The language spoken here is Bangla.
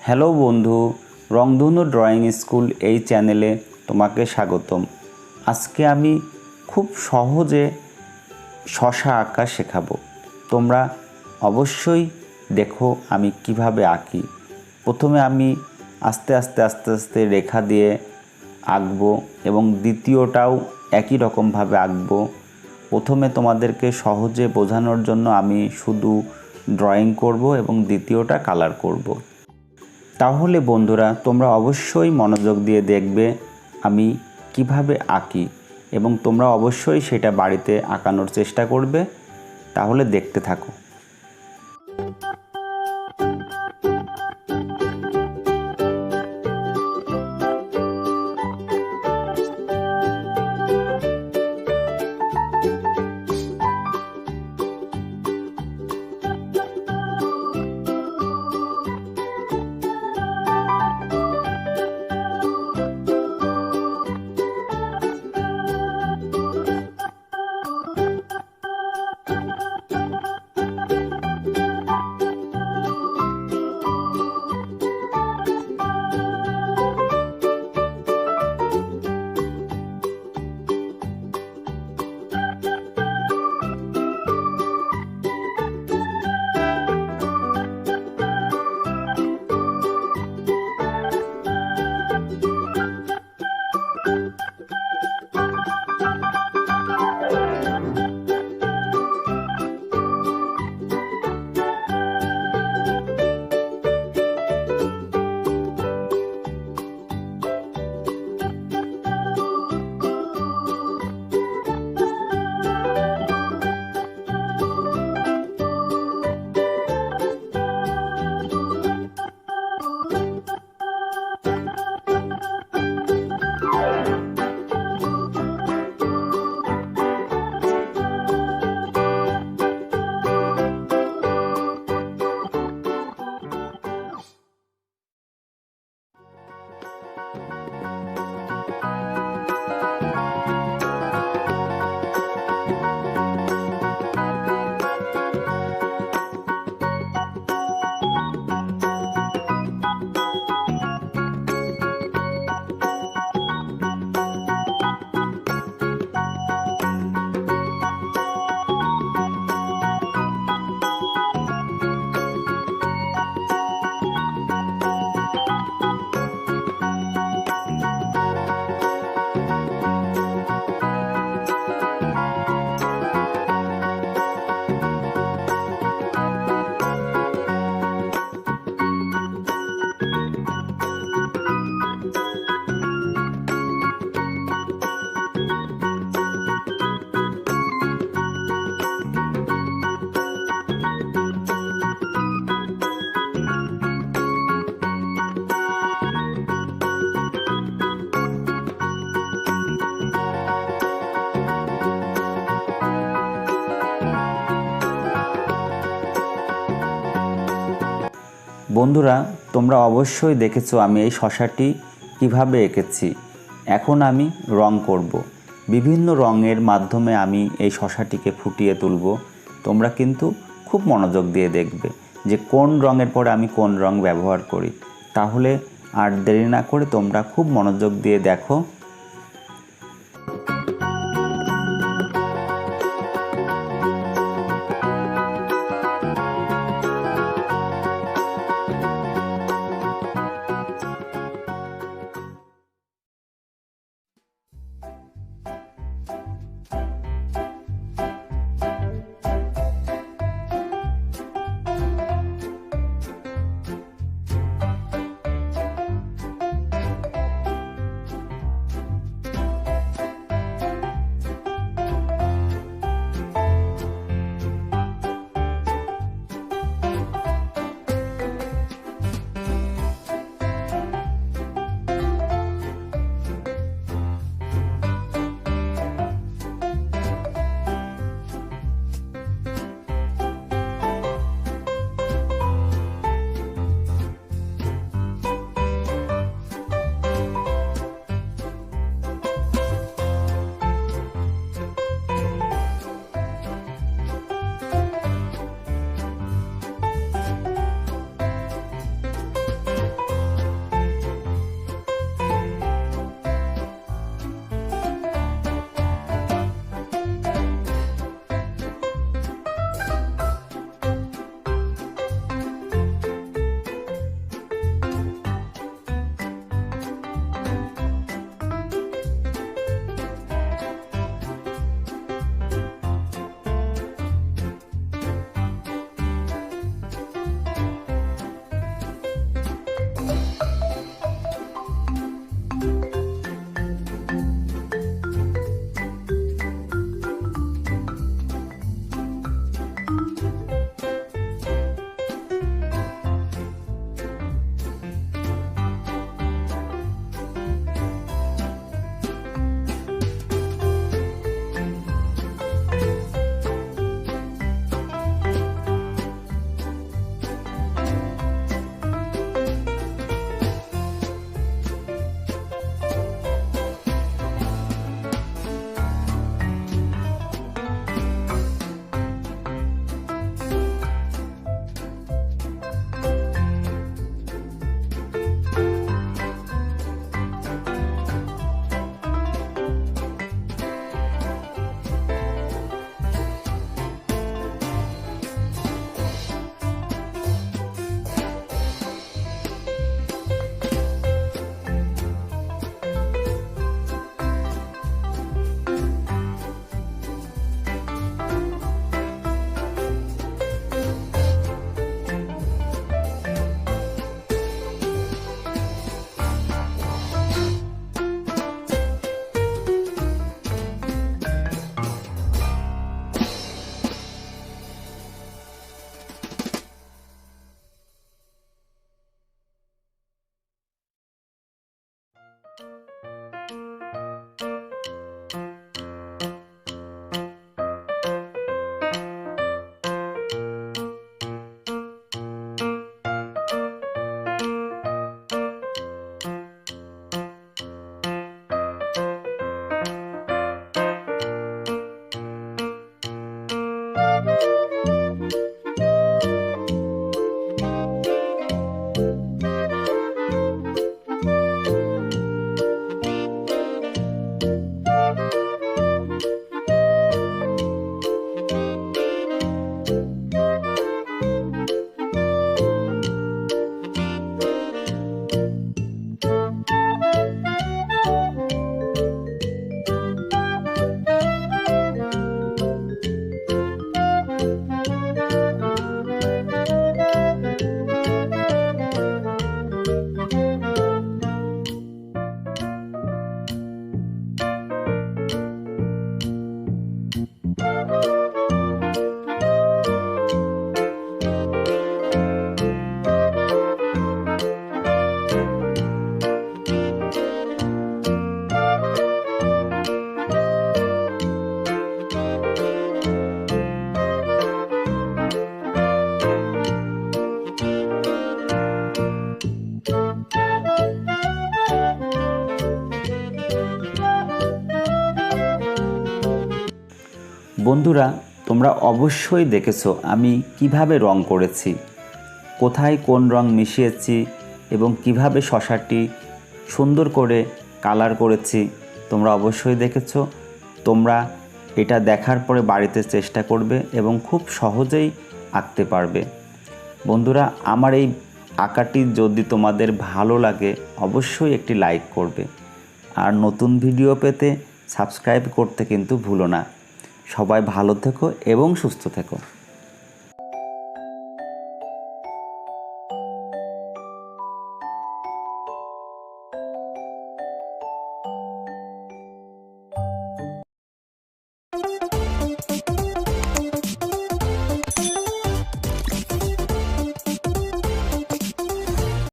হ্যালো বন্ধু, রংধনু ড্রয়িং স্কুল এই চ্যানেলে তোমাকে স্বাগতম। আজকে আমি খুব সহজে শসা আঁকা শেখাবো। তোমরা অবশ্যই দেখো আমি কিভাবে আঁকি। প্রথমে আমি আস্তে আস্তে রেখা দিয়ে আঁকবো এবং দ্বিতীয়টাও একই রকমভাবে আঁকবো। প্রথমে তোমাদেরকে সহজে বোঝানোর জন্য আমি শুধু ড্রয়িং করব এবং দ্বিতীয়টা কালার করব। তাহলে বন্ধুরা তোমরা অবশ্যই মনোযোগ দিয়ে দেখবে আমি কিভাবে আঁকি এবং তোমরা অবশ্যই সেটা বাড়িতে আঁকানোর চেষ্টা করবে। তাহলে দেখতে থাকো। বন্ধুরা তোমরা অবশ্যই দেখেছো আমি এই শসাটি কিভাবে এঁকেছি। এখন আমি রং করব। বিভিন্ন রঙের মাধ্যমে আমি এই শসাটিকে ফুটিয়ে তুলব। তোমরা কিন্তু খুব মনোযোগ দিয়ে দেখবে যে কোন রঙের পরে আমি কোন রং ব্যবহার করি। তাহলে আর দেরি না করে তোমরা খুব মনোযোগ দিয়ে দেখো। বন্ধুরা, তোমরা অবশ্যই দেখেছো আমি কিভাবে রং করেছি, কোথায় কোন রং মিশিয়েছি এবং কিভাবে শসাটি সুন্দর করে কালার করেছি। তোমরা অবশ্যই দেখেছো। তোমরা এটা দেখার পরে বাড়িতে চেষ্টা করবে এবং খুব সহজেই আঁকতে পারবে। বন্ধুরা, আমার এই আঁকাটি যদি তোমাদের ভালো লাগে অবশ্যই একটি লাইক করবে, আর নতুন ভিডিও পেতে সাবস্ক্রাইব করতে কিন্তু ভুলো না। সবাই ভালো থেকো এবং সুস্থ থেকো।